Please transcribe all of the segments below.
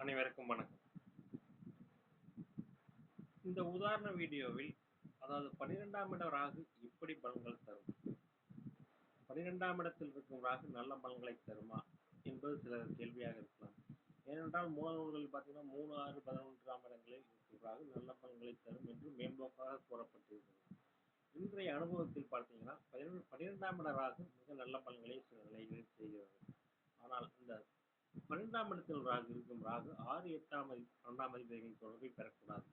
அனைவருக்கும் வணக்கம். இந்த உதாரண வீடியோவில் அதாவது 12ஆம் இட ராகு எப்படி பலன்கள் தரும், 12ஆம் இடத்தில் இருக்கும் ராகு நல்ல பலன்களை தருமா என்பது சிலர் கேள்வியாக இருக்கலாம். ஏனென்றால் மூல நூல்கள் பார்த்தீங்கன்னா 3, 6, 11ஆம் இடங்களில் இருக்கும் ராகு நல்ல பலன்களை தரும் என்று மேம்போக்காக கூறப்பட்டிருக்கிறது. இன்றைய அனுபவத்தில் பார்த்தீங்கன்னா 12ஆம் இட ராகு மிக நல்ல பலன்களை சில நிலைகளில் செய்கிறது. ஆனால் இந்த 12ஆம் இடத்தில் ராகு இருக்கும் ராகு 6, 8ஆம் 2ஆம் அதிபதிகளின் தொடர்பை பெறக்கூடாது.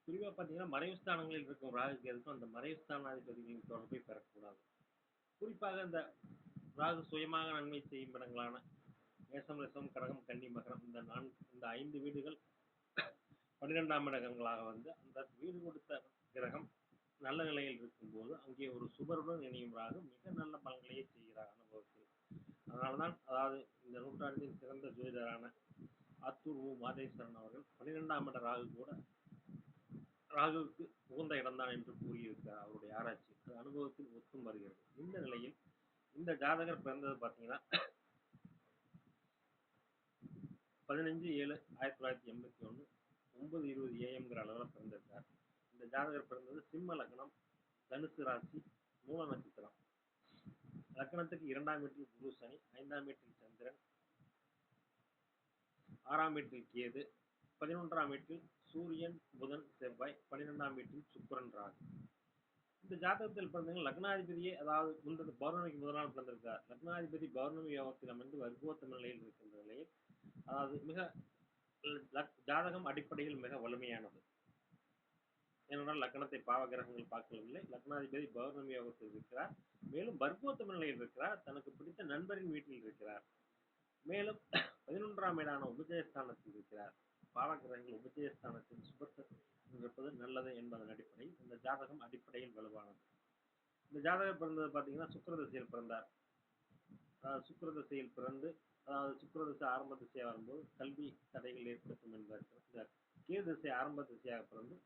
குறிப்பா பார்த்தீங்கன்னா மறைவு ஸ்தானங்களில் இருக்கும் ராகு கேதுக்கும் அந்த மறைவு ஸ்தானாதிபதிகளின் தொடர்பை பெறக்கூடாது. குறிப்பாக இந்த ராகு சுயமாக நன்மை செய்யும் இடங்களான மேசம், ரிஷபம், கடகம், கன்னி, மகரம் இந்த 5 வீடுகள் 12ஆம் இடங்களாக வந்து அந்த வீடு கொடுத்த கிரகம் நல்ல நிலையில் இருக்கும்போது அங்கே ஒரு சுபருடன் இணையும் ராகு மிக நல்ல பலன்களையே செய்கிறார் அனுபவத்தில். அதனால்தான் அதாவது இந்த நூற்றாண்டின் சிறந்த ஜோதிடரான ஆத்தூர் மாதேஸ்வரன் அவர்கள் 12ஆம் இட ராகு கூட ராகுவுக்கு உகந்த இடம்தான் என்று கூறியிருக்கிறார். அவருடைய ஆராய்ச்சி அது அனுபவத்தில் ஒத்தும் வருகிறது. இந்த நிலையில் இந்த ஜாதகர் பிறந்தது பார்த்தீங்கன்னா 15/7/1981 9:20 AM அளவில் பிறந்திருக்கார். இந்த ஜாதகர் பிறந்தது சிம்ம லக்னம், தனுசு ராசி, மூல நட்சத்திரம். லக்னத்துக்கு 2ஆம் வீட்டில் குரு சனி, 5ஆம் வீட்டில் சந்திரன், 6ஆம் வீட்டில் கேது, 11ஆம் வீட்டில் சூரியன், புதன், செவ்வாய், 12ஆம் வீட்டில் சுக்கிரன், ராகு. இந்த ஜாதகத்தில் பார்த்தீங்கன்னா லக்னாதிபதியே அதாவது பௌர்ணமிக்கு முதல் நாள் பிறந்திருக்கார். லக்னாதிபதி பௌர்ணமி யோகத்தில் அமைந்து வர்க்கோத்தம நிலையில் இருக்கின்ற நிலையில் அதாவது மிக ஜாதகம் அடிப்படையில் மிக வலிமையானது. ஏனென்றால் லக்னத்தை பாவ கிரகங்கள் பார்க்கவில்லை. லக்னாதிபதி பௌர்ணமி யோகத்தில் இருக்கிறார். மேலும் வர்க்கோத்தம நிலையில் இருக்கிறார். தனக்கு பிடித்த நண்பரின் வீட்டில் இருக்கிறார். மேலும் 11ஆம் வீடான உபஜயஸ்தானத்தில் இருக்கிறார். பாவ கிரகங்கள் உபஜயஸ்தானத்தில் சுபத்துவம் இருப்பது நல்லது என்பதன் அடிப்படையில் இந்த ஜாதகம் அடிப்படையில் வலுவானது. இந்த ஜாதகம் பிறந்தது பார்த்தீங்கன்னா சுக்கிர திசையில் பிறந்தார். சுக்கிர திசையில் பிறந்து அதாவது சுக்கிர திசை ஆரம்ப திசையாக வரும்போது கல்வி தடைகள் ஏற்படுத்தும் என்பதற்கு இந்த கேது திசை ஆரம்ப திசையாக பிறந்து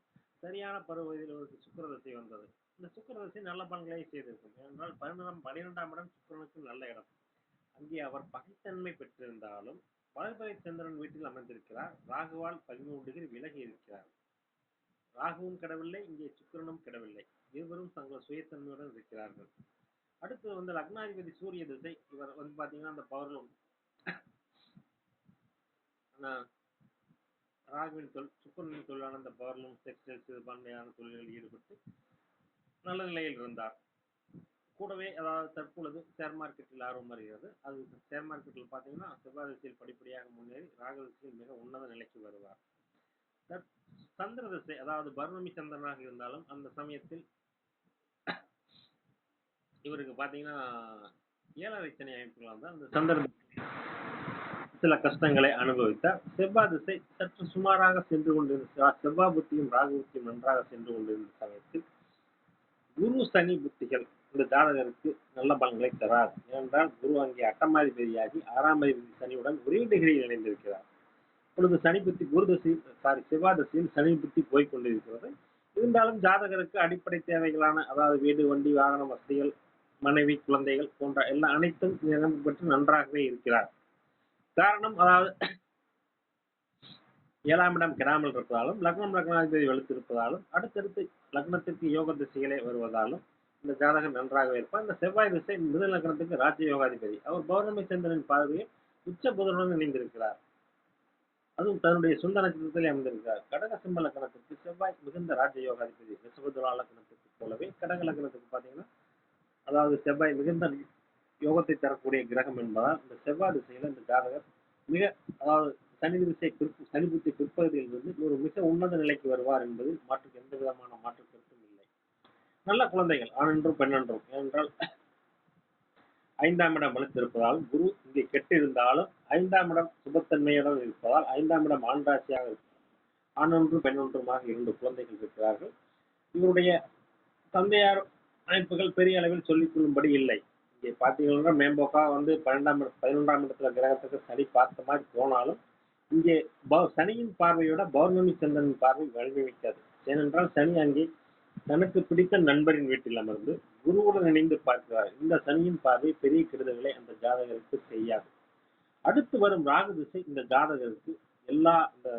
சரியான பருவ வயதில் ஒரு சுக்கிர திசை வந்தது. இந்த சுக்கிர திசை நல்ல பலன்களை செய்திருக்கும். ஏனென்றால் 12ஆம் இடம் சுக்கிரனுக்கு நல்ல இடம். அங்கே அவர் பகைத்தன்மை பெற்றிருந்தாலும் வளர்பறை சந்திரன் வீட்டில் அமைந்திருக்கிறார். ராகுவால் 13 டிகிரி விலகி இருக்கிறார். ராகுவும் கிடவில்லை, இங்கே சுக்கிரனும் கிடவில்லை. இருவரும் தங்கள் சுயத்தன்மையுடன் இருக்கிறார்கள். அடுத்து வந்து லக்னாதிபதி சூரிய திசை. இவர் வந்து பாத்தீங்கன்னா அந்த பவர்லூம் ராகுவின் சுக்கிரனின் தொழிலான அந்த பவர்லூம் டெக்ஸ்டைல்ஸ் சிறுபான்மையான தொழில்களில் ஈடுபட்டு நல்ல நிலையில் இருந்தார். கூடவே அதாவது தற்பொழுது ஷேர் மார்க்கெட்டில் ஆர்வம் வருகிறது. அது ஷேர் மார்க்கெட்டில் பார்த்தீங்கன்னா செவ்வாய் திசையில் படிப்படியாக முன்னேறி ராகு திசையில் மிக உன்னத நிலைக்கு வருவார். சந்திர திசை அதாவது பௌர்ணமி சந்திரனாக இருந்தாலும் அந்த சமயத்தில் இவருக்கு பார்த்தீங்கன்னா 7ரை சனி அமைப்புகளால் தான் அந்த சந்திர சில கஷ்டங்களை அனுபவித்தார். செவ்வாய் திசை சற்று சுமாராக சென்று கொண்டிருந்தார். செவ்வாய் புத்தியும் ராகு புத்தியும் நன்றாக சென்று கொண்டிருந்த சமயத்தில் குரு சனி புத்திகள் இந்த ஜாதகருக்கு நல்ல பலன்களை தராது. ஏனென்றால் குரு அங்கே அட்டமாதிபதியாகி 6ஆம் அதிபதி சனியுடன் ஒரே டிகிரியில் இணைந்திருக்கிறார். இப்பொழுது சனி புத்தி செவ்வாய் திசையில் சனி புத்தி போய்கொண்டிருக்கிறது. இருந்தாலும் ஜாதகருக்கு அடிப்படை தேவைகளான அதாவது வீடு, வண்டி, வாகன வசதிகள், மனைவி, குழந்தைகள் போன்ற எல்லா அனைத்தும் பெற்று நன்றாகவே இருக்கிறார். காரணம் அதாவது 7ஆம் இடம் கெடாமல் இருப்பதாலும் லக்னாதிபதி வலுத்திருப்பதாலும் அடுத்தடுத்து லக்னத்திற்கு யோக திசைகளே வருவதாலும் இந்த ஜாதகம் நன்றாகவே இருப்பார். இந்த செவ்வாய் திசை முதல் லக்னத்துக்கு ராஜ்ய யோகாதிபதி. அவர் பௌர்ணமி சந்திரனின் பார்வையை உச்ச புதனுடன் இணைந்திருக்கிறார். அதுவும் தன்னுடைய சொந்த நட்சத்திரத்தில் அமைந்திருக்கிறார். கடக சிம்ம லக்னத்திற்கு செவ்வாய் மிகுந்த ராஜ்ய யோகாதிபதி. ரிஷபதுலா லக்னத்திற்கு போலவே கடக லக்னத்துக்கு பார்த்தீங்கன்னா அதாவது செவ்வாய் மிகுந்த யோகத்தை தரக்கூடிய கிரகம் என்பதால் இந்த செவ்வாய் திசையில இந்த ஜாதகர் மிக அதாவது சனி புத்தி பிற்பகுதியில் இருந்து ஒரு மிக உன்னத நிலைக்கு வருவார் என்பதில் எந்த விதமான மாற்று கருத்தும் இல்லை. நல்ல குழந்தைகள் ஆண் என்றும் பெண் என்றும். ஏனென்றால் 5ஆம் இடம் வலுத்திருப்பதாலும் குரு இங்கே கெட்டு இருந்தாலும் 5ஆம் இடம் சுபத்தன்மையுடன் இருப்பதால் 5ஆம் இடம் ஆண் ராசியாக இருப்பதால் ஆண் ஒன்றும் பெண் ஒன்றுமாக 2 குழந்தைகள் இருக்கிறார்கள். இவருடைய தந்தையார் அமைப்புகள் பெரிய அளவில் சொல்லிக் கொள்ளும்படி இல்லை. இங்கே பார்த்தீங்கன்னா மேம்போக்கா வந்து 11ஆம் இடத்துல கிரகத்துக்கு சனி பார்த்த மாதிரி போனாலும் இங்கே சனியின் பார்வையோட பௌர்ணமி சந்திரனின் பார்வை வலிமை மிக்கது. ஏனென்றால் சனி அங்கே தனக்கு பிடித்த நண்பரின் வீட்டில் அமர்ந்து குருவுடன் இணைந்து பார்க்கிறார். இந்த சனியின் பார்வை பெரிய கெடுதல்களை அந்த ஜாதகருக்கு செய்யாது. அடுத்து வரும் ராகு திசை இந்த ஜாதகருக்கு எல்லா இந்த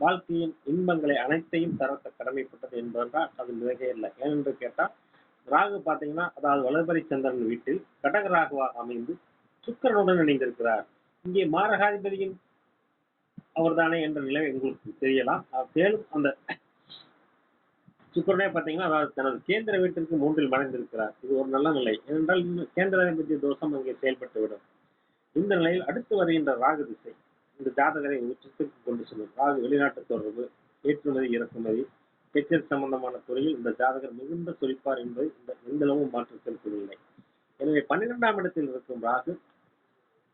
வாழ்க்கையின் இன்பங்களை அனைத்தையும் தரத்த கடமைப்பட்டது என்பதென்றால் அது மிகவே இல்லை. ஏனென்று கேட்டால் ராகு பார்த்தீங்கன்னா, அதாவது வளர்பிறை சந்திரன் வீட்டில் கடக ராகுவாக அமைந்து சுக்கிரனுடன் இணைந்திருக்கிறார். இங்கே மாரகாதிபதியின் அவர்தானே என்ற நிலை உங்களுக்கு தெரியலாம். மேலும் அந்த சுக்கிரனே பார்த்தீங்கன்னா, அதாவது தனது கேந்திர வீட்டிற்கு 3ல் மறைந்திருக்கிறார். இது ஒரு நல்ல நிலை. ஏனென்றால் இன்னும் கேந்திராதிபதி தோஷம் அங்கே செயல்பட்டுவிடும். இந்த நிலையில் அடுத்து வருகின்ற ராகு திசை இந்த ஜாதகரை உச்சத்திற்கு கொண்டு செல்லும். ராகு வெளிநாட்டு தொடர்பு, ஏற்றுமதி, இறக்குமதி, ஹெச்எல் சம்பந்தமான துறையில் இந்த ஜாதகர் மிகுந்த சொலிப்பார் என்பது இந்த எந்தளவும் மாற்று கருத்தில்லை. எனவே 12ஆம் இடத்தில் இருக்கும் ராகு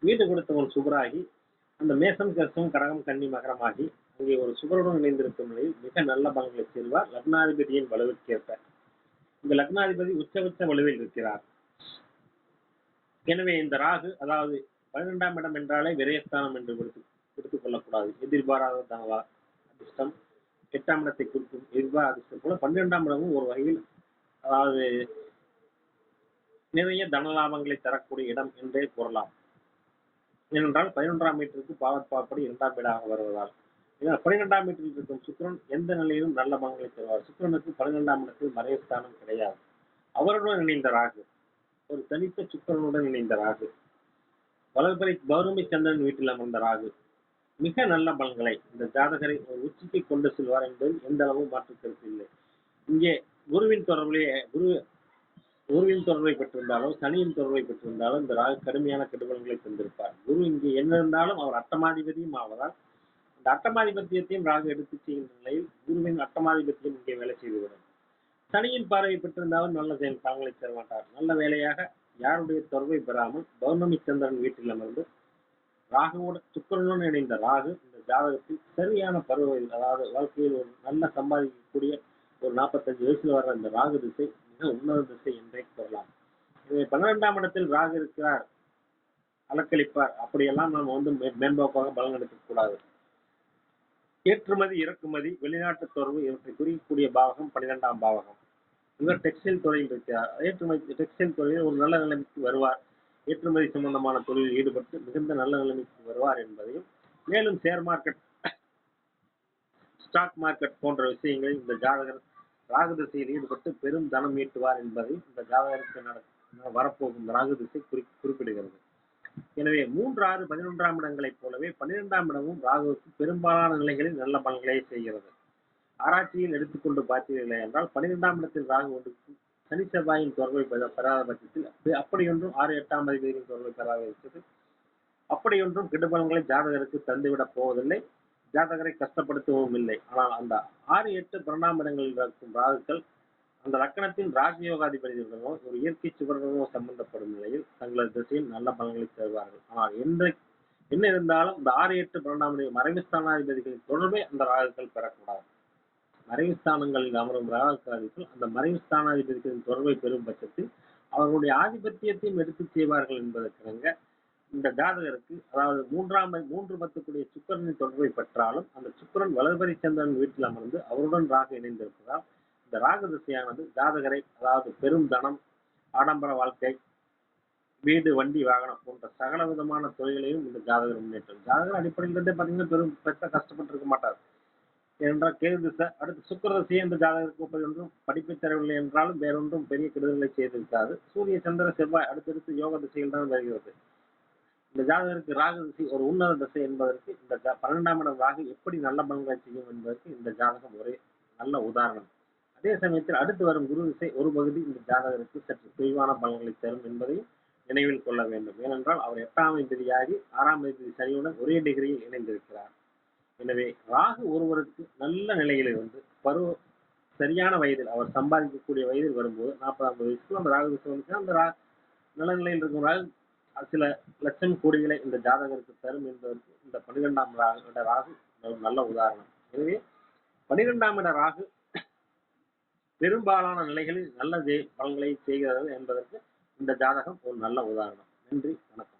வீடு கொடுத்தவன் சுபராகி அந்த மேசம், கர்சம், கடகம், கன்னி, மகரமாகி அங்கே ஒரு சுபருடன் இணைந்திருக்கும் நிலையில் மிக நல்ல பலன்களை செல்வார். லக்னாதிபதியின் வலுவிற்கேற்ப இந்த லக்னாதிபதி உச்சபட்ச வலுவில் இருக்கிறார். எனவே இந்த ராகு, அதாவது 12ஆம் இடம் என்றாலே விரயஸ்தானம் என்று எடுத்துக் கொள்ளக்கூடாது. எதிர்பாராத தனவா அதிர்ஷ்டம் 8ஆம் இடத்தை குறிக்கும் எதிர்பாராத அதிர்ஷ்டம் போல 12ஆம் இடமும் ஒரு வகையில் அதாவது நிறைய தனலாபங்களை தரக்கூடிய இடம் என்றே கூறலாம். ஏனென்றால் 11ஆம் வீட்டிற்கு பாவற்பாப்படி 2ஆம் வீடாக வருவதால் 12ஆம் வீட்டில் இருக்கும் சுக்கிரன் எந்த நிலையிலும் நல்ல பலன்களை தருவார். சுக்கிரனுக்கு 12ஆம் இடத்தில் மறைவுஸ்தானம் கிடையாது. அவருடன் இணைந்த ராகு, ஒரு தனித்த சுக்கிரனுடன் இணைந்த ராகு, வளர்பிறை பௌர்ணமி சந்திரன் வீட்டில் அமர்ந்த ராகு மிக நல்ல பலன்களை இந்த ஜாதகரை ஒரு உச்சிக்கு கொண்டு செல்வார் என்பதில் எந்த அளவும் மாற்று கருத்து இல்லை. இங்கே குருவின் தொடர்பை பெற்றிருந்தாலோ சனியின் தொடர்பை பெற்றிருந்தாலும் இந்த ராகு கடுமையான கெடுபலன்களை தந்திருப்பார். குரு இங்கே என்ன இருந்தாலும் அவர் அட்டமாதிபதியும் ஆவதால் இந்த அட்டமாதிபத்தியத்தையும் ராகு எடுத்து செய்கின்ற நிலையில் குருவின் அட்டமாதிபத்தியம் இங்கே வேலை செய்துவிடும். சனியின் பார்வை பெற்றிருந்தாலும் நல்ல செயல் பலன்களை தர மாட்டார். நல்ல வேலையாக யாருடைய தொடர்பை பெறாமல் பௌர்ணமி சந்திரன் வீட்டில் அமர்ந்து ராகுவோட சுக்கிரனுடன் இணைந்த ராகு இந்த ஜாதகத்தில் சரியான பருவ வயது, அதாவது வாழ்க்கையில் ஒரு நல்ல சம்பாதிக்கக்கூடிய ஒரு 45 வயசுல வர்ற இந்த ராகு திசை மிக உன்னத திசை என்றே கூறலாம். எனவே 12ஆம் இடத்தில் ராகு இருக்கிறார், அலக்களிப்பார், அப்படியெல்லாம் நாம் மேம்போக்காக பலன் எடுக்கக்கூடாது. ஏற்றுமதி, இறக்குமதி, வெளிநாட்டு தொடர்பு இவற்றை குறிக்கக்கூடிய பாவகம் 12ஆம் பாவகம். இவர் டெக்ஸ்டைல் துறையில் இருக்கிறார். ஏற்றுமதி டெக்ஸ்டைல் துறையில் ஒரு நல்ல நிலைமைக்கு வருவார். ஏற்றுமதி சம்பந்தமான தொழிலில் ஈடுபட்டு மிகுந்த நல்ல நிலைமைக்கு வருவார் என்பதையும், மேலும் ஷேர் மார்க்கெட், ஸ்டாக் மார்க்கெட் போன்ற விஷயங்களில் இந்த ஜாதகர் ராகு திசையில் ஈடுபட்டு பெரும் தனம் ஈட்டுவார் என்பதையும் இந்த ஜாதகருக்கு வரப்போகும் ராகு திசை குறிப்பிடுகிறது. எனவே 3, 6, 11ஆம் இடங்களைப் போலவே 12ஆம் இடமும் ராகுவுக்கு பெரும்பாலான நிலைகளில் நல்ல பலன்களை செய்கிறது. ஆராய்ச்சியில் எடுத்துக்கொண்டு பார்த்தீர்கள் என்றால் 12ஆம் இடத்தில் ராகு ஒன்றுக்கு சனி செவ்வாயின் தொடர்பை பெறாத பட்சத்தில் அப்படியொன்றும் 6, 8ஆம் அதிபதியின் தொடர்பை பெறாத பட்சத்தில் அப்படியொன்றும் கெடுபலன்களை ஜாதகருக்கு தந்துவிடப் போவதில்லை, ஜாதகரை கஷ்டப்படுத்தவும் இல்லை. ஆனால் அந்த 6, 8, 12ஆம் இடங்களில் இருக்கும் ராகுக்கள் அந்த லக்கணத்தின் ராஜயோகாதிபதியுடனோ ஒரு இயற்கை சுவருடனோ சம்பந்தப்படும் நிலையில் தங்களது திசையில் நல்ல பலன்களை தருவார்கள். ஆனால் என்ன இருந்தாலும் இந்த 6, 8, 12ஆம் மறைவு ஸ்தானாதிபதிகளின் தொடர்பை அந்த ராகுக்கள் பெறக்கூடாது. மறைவு ஸ்தானங்களில் அமரும் ராகுக்கள் அந்த மறைவு ஸ்தானாதிபதிகளின் தொடர்பை பெறும் பட்சத்தில் அவர்களுடைய ஆதிபத்தியத்தையும் எடுத்துச் செய்வார்கள் என்பதற்கிணங்க இந்த ஜாதகருக்கு, அதாவது 3 10 சுக்கிரனின் தொடர்பை பெற்றாலும் அந்த சுக்கிரன் வளர்பிறை சந்திரன் வீட்டில் அமர்ந்து அவருடன் ராகு இணைந்திருப்பதால் இந்த ராகு திசையானது ஜாதகரை, அதாவது பெரும் தனம், ஆடம்பர வாழ்க்கை, வீடு, வண்டி, வாகனம் போன்ற சகல விதமான தொழில்களையும் இந்த ஜாதகர் முன்னேற்றம். ஜாதகர் அடிப்படையில் இருந்தே பார்த்தீங்கன்னா பெருசா கஷ்டப்பட்டு இருக்க மாட்டார். ஏனென்றால் கேது திசை அடுத்து சுக்கிர திசை என்ற ஜாதகருக்கு ஒன்றும் படிப்பை தரவில்லை என்றாலும் வேறொன்றும் பெரிய கெடுதல்களை செய்திருக்காது. சூரிய, சந்திர, செவ்வாய் அடுத்தடுத்து யோக திசையில் தான் வருகிறது. இந்த ஜாதகருக்கு ராகு திசை ஒரு உன்னத திசை என்பதற்கு இந்த 12ஆம் இடம் ராகு எப்படி நல்ல பலன்களை செய்யும் என்பதற்கு இந்த ஜாதகம் ஒரே நல்ல உதாரணம். அதே சமயத்தில் அடுத்து வரும் குரு திசை ஒரு பகுதி இந்த ஜாதகருக்கு சற்று குறைவான பலன்களை தரும் என்பதையும் நினைவில் கொள்ள வேண்டும். ஏனென்றால் அவர் 8ஆம் அதிபதியாகி 6ஆம் அதிபதி சனியுடன் ஒரே டிகிரியில் இணைந்திருக்கிறார். எனவே ராகு ஒருவருக்கு நல்ல நிலையில் இருந்து சரியான வயதில் அவர் சம்பாதிக்கக்கூடிய வயதில் வரும்போது 40 வயசுக்கு அந்த ராகு திசை வந்து அந்த நல்ல நிலையில் இருக்கும் ராகு சில லட்சம் கோடிகளை இந்த ஜாதகருக்கு தரும் என்பதற்கு இந்த 12ஆம் இட ராகு ஒரு நல்ல உதாரணம். எனவே 12ஆம் இட ராகு பெரும்பாலான நிலைகளில் நல்ல பலன்களை செய்கிறது என்பதற்கு இந்த ஜாதகம் ஒரு நல்ல உதாரணம். நன்றி, வணக்கம்.